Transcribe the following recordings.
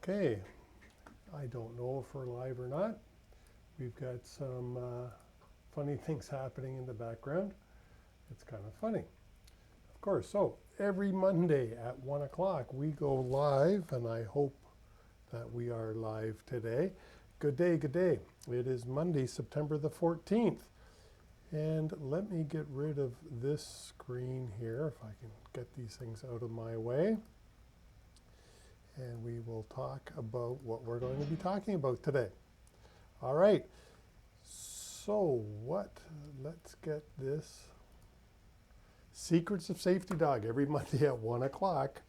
Okay, I don't know if we're live or not. We've got some funny things happening in the background. It's kind of funny, of course. So every Monday at 1 o'clock we go live, and I hope that we are live today. Good day, good day. It is Monday, September the 14th. And let me get rid of this screen here, if I can get these things out of my way. And we will talk about what we're going to be talking about today. All right, so let's get this. Secrets of Safety Dog, every Monday at 1 o'clock.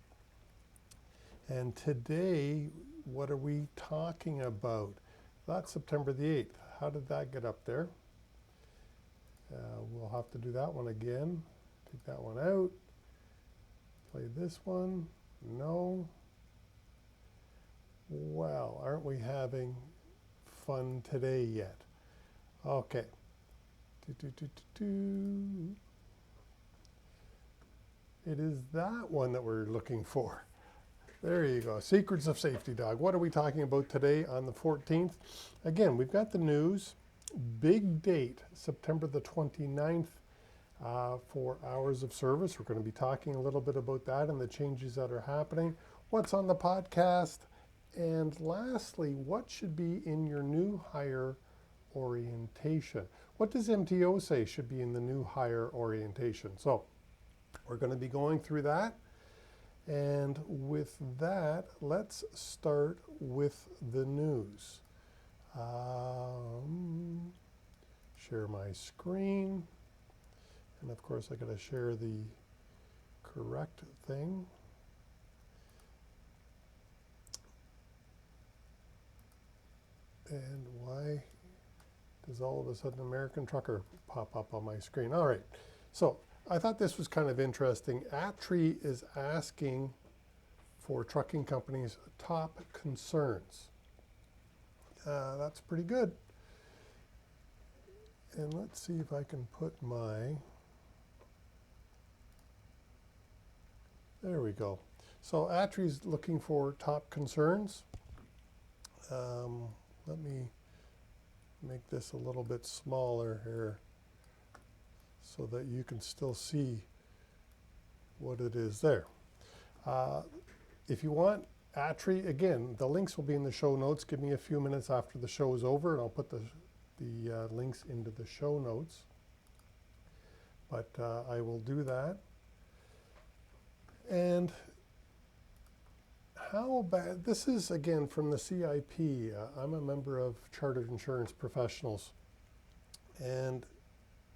And today, what are we talking about? That's September the 8th. How did that get up there? We'll have to do that one again. Take that one out. Play this one. No. Well, aren't we having fun today yet? Okay. It is that one that we're looking for. There you go. Secrets of Safety Dog. What are we talking about today on the 14th? Again, we've got the news. Big date, September the 29th, for hours of service. We're going to be talking a little bit about that and the changes that are happening. What's on the podcast? And lastly, what should be in your new hire orientation? What does MTO say should be in the new hire orientation? So we're going to be going through that. And with that, let's start with the news. Share my screen. And of course, I got to share the correct thing. And why does all of a sudden American Trucker pop up on my screen? All right, so I thought this was kind of interesting. ATRI is asking for trucking companies' top concerns. That's pretty good. And let's see if I can put my, there we go. So ATRI's looking for top concerns. Let me make this a little bit smaller here so that you can still see what it is there. If you want ATRI, again, the links will be in the show notes. Give me a few minutes after the show is over and I'll put the links into the show notes. But I will do that. And how bad, this is again from the CIP. I'm a member of Chartered Insurance Professionals. And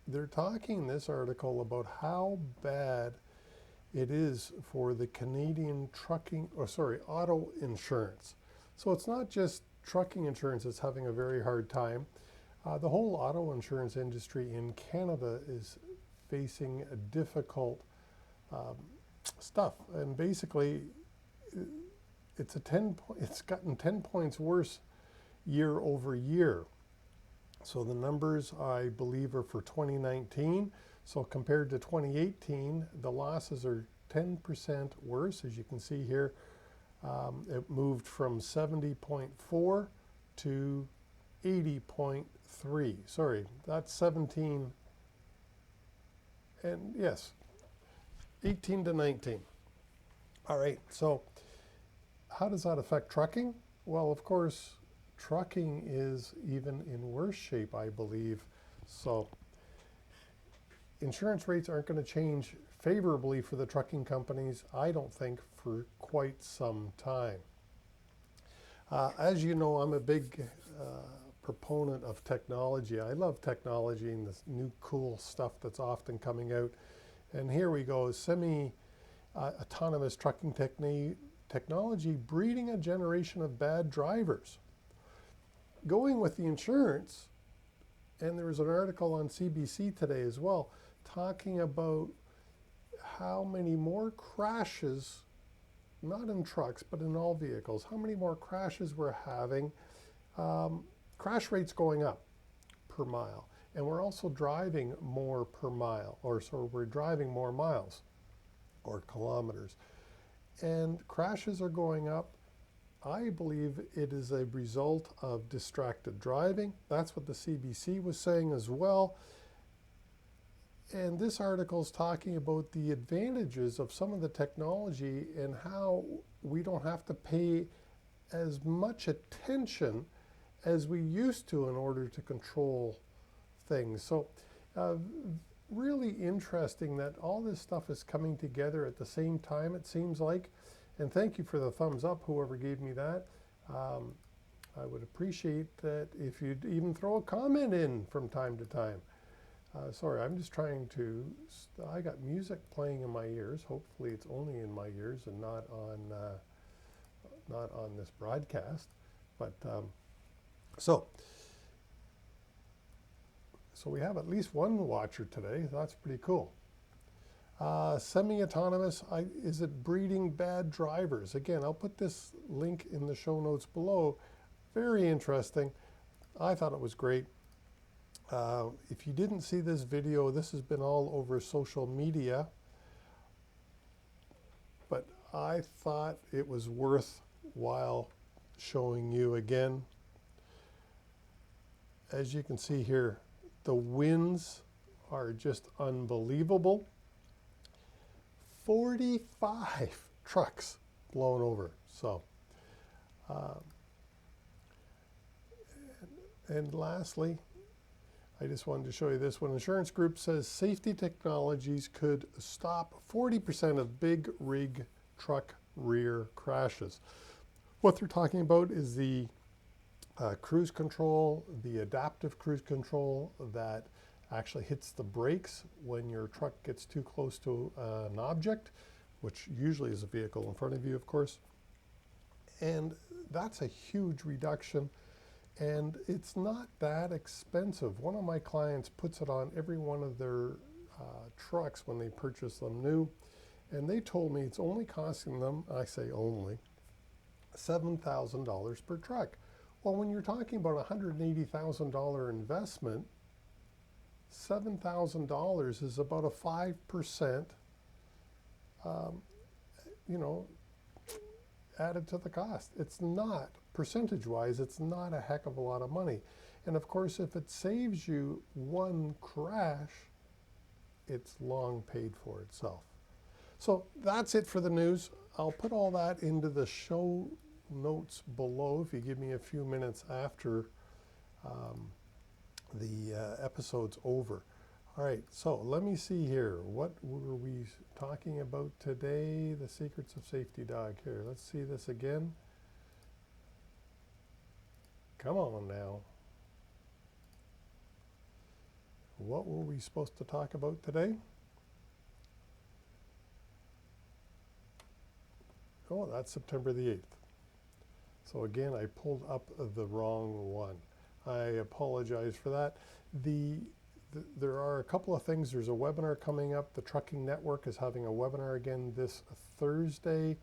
they're talking in this article about how bad it is for the Canadian auto insurance. So it's not just trucking insurance that's having a very hard time. The whole auto insurance industry in Canada is facing a difficult stuff. And basically, it's gotten 10 points worse year over year. So the numbers, I believe, are for 2019. So compared to 2018, the losses are 10% worse. As you can see here, it moved from 70.4 to 80.3. Sorry, that's 17. And yes, 18 to 19. All right, so how does that affect trucking? Well, of course, trucking is even in worse shape, I believe. So insurance rates aren't going to change favorably for the trucking companies, I don't think, for quite some time. As you know, I'm a big proponent of technology. I love technology and this new cool stuff that's often coming out. And here we go, semi-autonomous trucking technology breeding a generation of bad drivers. Going with the insurance, and there was an article on CBC today as well, talking about how many more crashes, not in trucks, but in all vehicles, how many more crashes we're having, crash rates going up per mile. And we're also driving more per mile, so we're driving more miles or kilometers. And crashes are going up, I believe it is a result of distracted driving. That's what the CBC was saying as well. And this article is talking about the advantages of some of the technology and how we don't have to pay as much attention as we used to in order to control things. So really interesting that all this stuff is coming together at the same time, it seems like. And thank you for the thumbs up, whoever gave me that. I would appreciate that if you'd even throw a comment in from time to time. Sorry, I'm just trying to, I got music playing in my ears. Hopefully it's only in my ears and not on this broadcast. But so we have at least one watcher today. That's pretty cool. Semi-autonomous, is it breeding bad drivers? Again, I'll put this link in the show notes below. Very interesting. I thought it was great. If you didn't see this video, this has been all over social media, but I thought it was worthwhile showing you again. As you can see here, the winds are just unbelievable. 45 trucks blown over. So, and lastly, I just wanted to show you this one. Insurance Group says safety technologies could stop 40% of big rig truck rear crashes. What they're talking about is the cruise control, the adaptive cruise control that actually hits the brakes when your truck gets too close to an object, which usually is a vehicle in front of you, of course. And that's a huge reduction. And it's not that expensive. One of my clients puts it on every one of their trucks when they purchase them new. And they told me it's only costing them, I say only, $7,000 per truck. Well, when you're talking about a $180,000 investment, $7,000 is about a 5%, added to the cost. It's not, percentage-wise, it's not a heck of a lot of money. And of course, if it saves you one crash, it's long paid for itself. So that's it for the news. I'll put all that into the show notes below if you give me a few minutes after the episode's over. All right, so let me see here. What were we talking about today? The secrets of safety, Dawg. Here, let's see this again. Come on now. What were we supposed to talk about today? Oh, that's September the 8th. So again, I pulled up the wrong one. I apologize for that. There are a couple of things. There's a webinar coming up. The Trucking Network is having a webinar again this Thursday,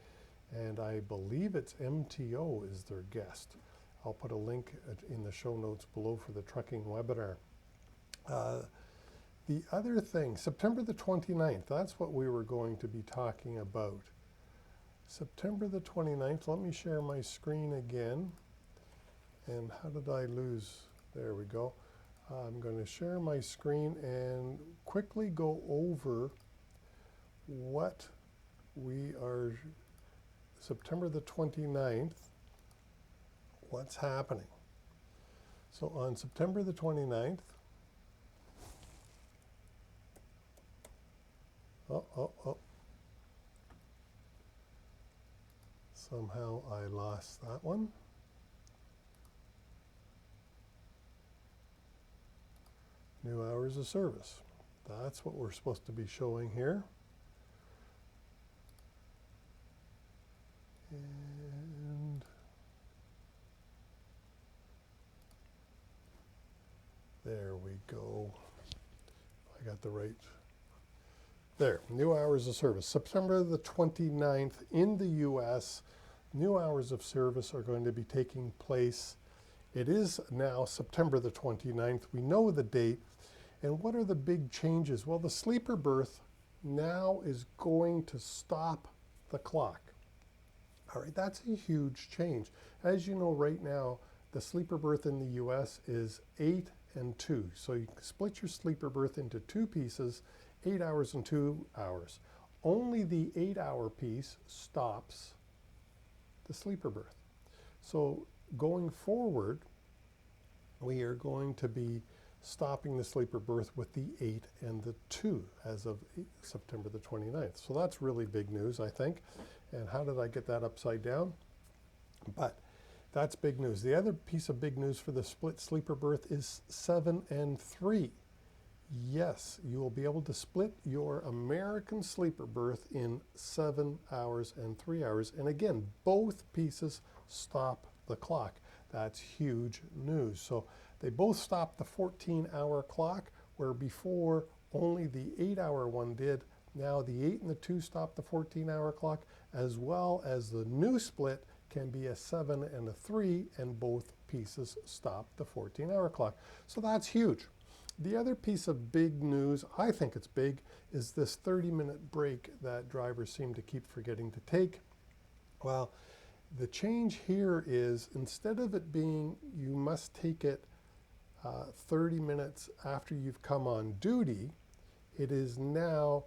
and I believe it's MTO is their guest. I'll put a link in the show notes below for the trucking webinar. The other thing, September the 29th, that's what we were going to be talking about. September the 29th, let me share my screen again. And how did I lose? There we go. I'm going to share my screen and quickly go over what we are, September the 29th, what's happening. So on September the 29th, somehow I lost that one. New hours of service. That's what we're supposed to be showing here. And there we go. I got the right. There, new hours of service. September the 29th in the US, new hours of service are going to be taking place. It is now September the 29th. We know the date. And what are the big changes? Well, the Sleeper-Berth now is going to stop the clock. All right, that's a huge change. As you know, right now, the sleeper berth in the US is 8 and 2. So you can split your sleeper berth into two pieces, 8 hours and 2 hours. Only the 8-hour piece stops the sleeper berth. So going forward, we are going to be stopping the sleeper berth with the 8 and the 2 as of September the 29th. So that's really big news, I think. And how did I get that upside down? But that's big news. The other piece of big news for the split sleeper berth is 7 and 3. Yes, you will be able to split your American sleeper berth in 7 hours and 3 hours. And again, both pieces stop the clock. That's huge news. So they both stop the 14-hour clock, where before only the 8-hour one did. Now the 8 and the 2 stop the 14-hour clock, as well as the new split can be a 7 and a 3, and both pieces stop the 14-hour clock. So that's huge. The other piece of big news, I think it's big, is this 30-minute break that drivers seem to keep forgetting to take. Well, the change here is, instead of it being you must take it 30 minutes after you've come on duty, it is now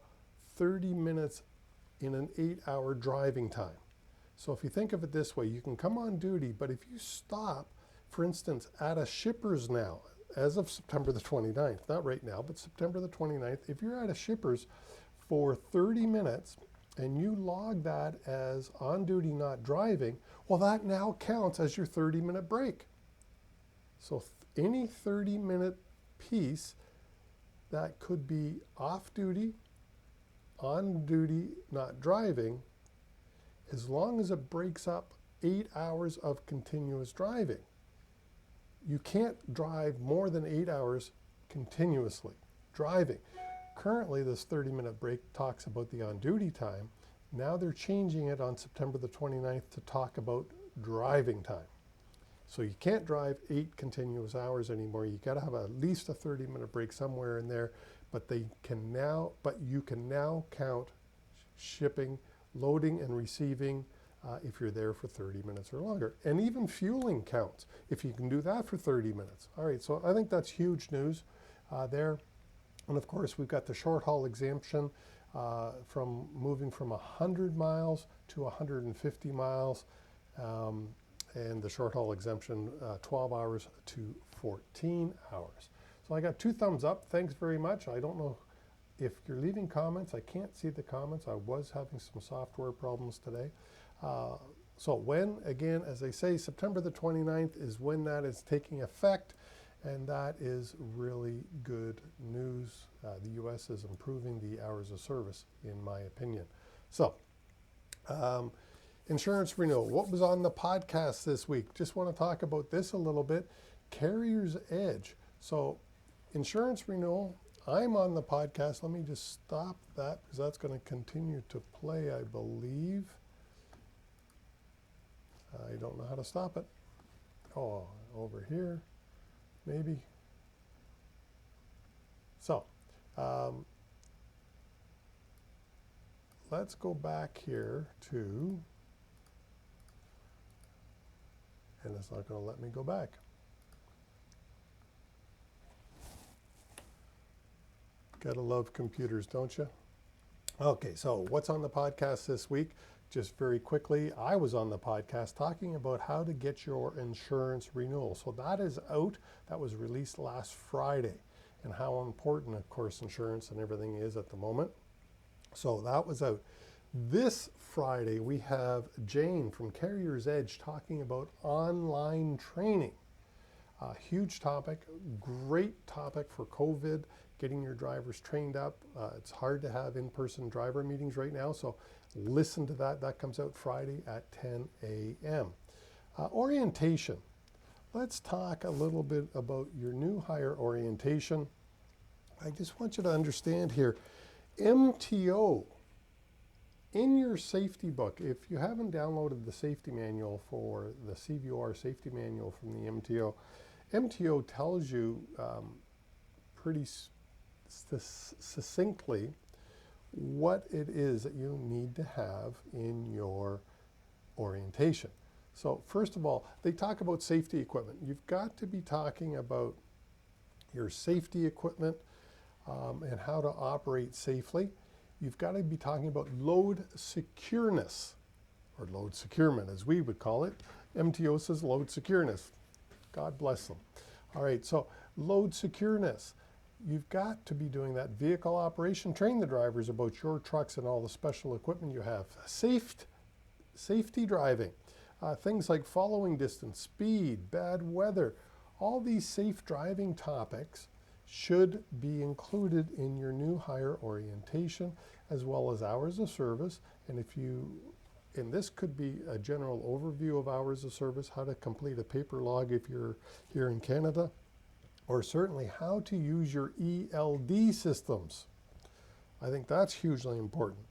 30 minutes in an 8-hour driving time. So if you think of it this way, you can come on duty, but if you stop, for instance, at a shipper's now, as of September the 29th, not right now, but September the 29th, if you're at a shipper's for 30 minutes and you log that as on duty not driving, well, that now counts as your 30-minute break. So any 30-minute piece that could be off duty, on duty not driving, as long as it breaks up 8 hours of continuous driving. You can't drive more than 8 hours continuously driving. Currently, this 30-minute break talks about the on-duty time. Now they're changing it on September the 29th to talk about driving time. So you can't drive 8 continuous hours anymore. You got to have at least a 30-minute break somewhere in there, but you can now count shipping, loading and receiving if you're there for 30 minutes or longer. And even fueling counts if you can do that for 30 minutes. All right, so I think that's huge news there. And of course, we've got the short haul exemption from moving from 100 miles to 150 miles. And the short haul exemption 12 hours to 14 hours. So I got 2 thumbs up. Thanks very much. I don't know if you're leaving comments. I can't see the comments. I was having some software problems today. So when, again, as I say, September the 29th is when that is taking effect, and that is really good news. The U.S. is improving the hours of service, in my opinion. So, insurance renewal. What was on the podcast this week? Just want to talk about this a little bit. Carrier's Edge. So, insurance renewal. I'm on the podcast. Let me just stop that because that's going to continue to play, I believe. I don't know how to stop it. Oh, over here, maybe. So, let's go back here to, and it's not going to let me go back. Gotta love computers, don't you? Okay, so what's on the podcast this week? Just very quickly, I was on the podcast talking about how to get your insurance renewal. So that is out. That was released last Friday, and how important, of course, insurance and everything is at the moment. So that was out. This Friday, we have Jane from Carrier's Edge talking about online training. Huge topic, great topic for COVID, getting your drivers trained up. It's hard to have in-person driver meetings right now, so listen to that. That comes out Friday at 10 a.m. Orientation. Let's talk a little bit about your new hire orientation. I just want you to understand here, MTO, in your safety book, if you haven't downloaded the safety manual for the CVOR safety manual from the MTO, MTO tells you pretty succinctly what it is that you need to have in your orientation. So first of all, they talk about safety equipment. You've got to be talking about your safety equipment and how to operate safely. You've got to be talking about load secureness, or load securement as we would call it. MTO says load secureness. God bless them. All right, so load secureness. You've got to be doing that. Vehicle operation, train the drivers about your trucks and all the special equipment you have. Safety driving. Things like following distance, speed, bad weather, all these safe driving topics should be included in your new hire orientation, as well as hours of service. And this could be a general overview of hours of service, how to complete a paper log if you're here in Canada, or certainly how to use your ELD systems. I think that's hugely important.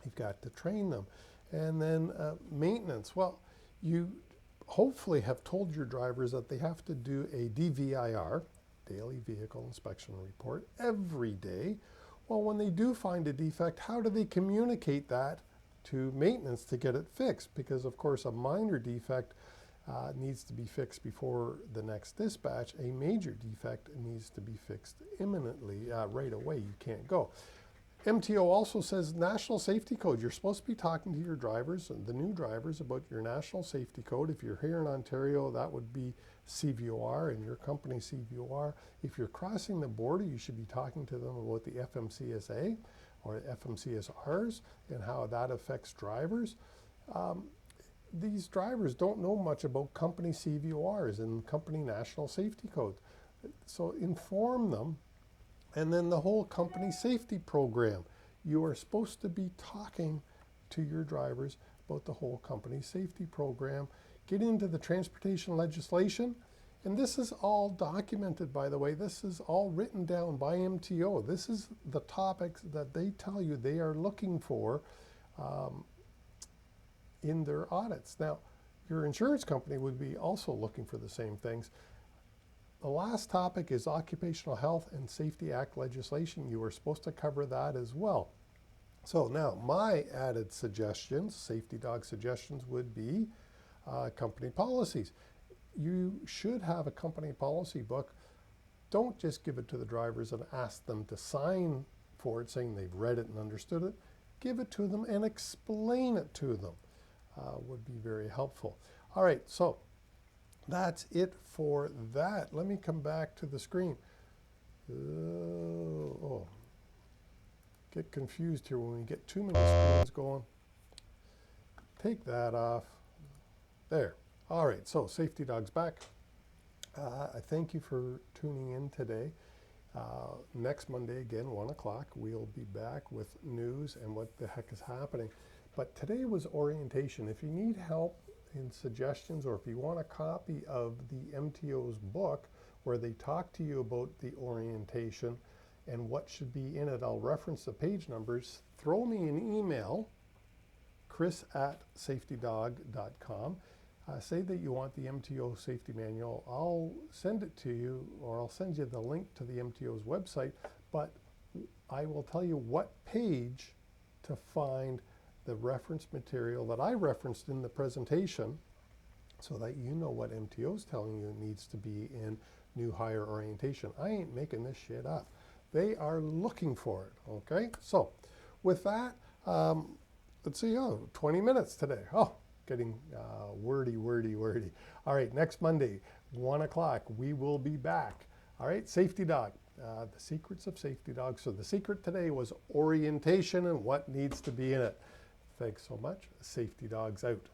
You've got to train them. And then maintenance. Well, you hopefully have told your drivers that they have to do a DVIR, Daily Vehicle Inspection Report, every day. Well, when they do find a defect, how do they communicate that to maintenance to get it fixed? Because of course a minor defect needs to be fixed before the next dispatch. A major defect needs to be fixed imminently, right away. You can't go. MTO also says national safety code. You're supposed to be talking to your drivers, the new drivers, about your national safety code. If you're here in Ontario, that would be CVOR and your company CVOR. If you're crossing the border, you should be talking to them about the FMCSA or FMCSRs and how that affects drivers. These drivers don't know much about company CVORs and company national safety codes. So inform them. And then the whole company safety program. You are supposed to be talking to your drivers about the whole company safety program. Get into the transportation legislation. And this is all documented, by the way. This is all written down by MTO. This is the topics that they tell you they are looking for in their audits. Now, your insurance company would be also looking for the same things. The last topic is Occupational Health and Safety Act legislation. You are supposed to cover that as well. So now my added suggestions, Safety Dog suggestions, would be company policies. You should have a company policy book. Don't just give it to the drivers and ask them to sign for it saying they've read it and understood it. Give it to them and explain it to them. Would be very helpful. All right, so that's it for that. Let me come back to the screen. Get confused here when we get too many screens going. Take that off. There. All right, so Safety Dog's back. I thank you for tuning in today. Next Monday, again, 1 o'clock, we'll be back with news and what the heck is happening. But today was orientation. If you need help in suggestions, or if you want a copy of the MTO's book where they talk to you about the orientation and what should be in it, I'll reference the page numbers. Throw me an email, chris@safetydog.com. Say that you want the MTO safety manual. I'll send it to you, or I'll send you the link to the MTO's website, but I will tell you what page to find the reference material that I referenced in the presentation, so that you know what MTO is telling you needs to be in new hire orientation. I ain't making this shit up. They are looking for it, okay? So with that, let's see, 20 minutes today. Getting wordy. All right, next Monday, 1 o'clock, we will be back. All right, Safety Dog, the secrets of Safety Dog. So the secret today was orientation and what needs to be in it. Thanks so much. Safety Dog's out.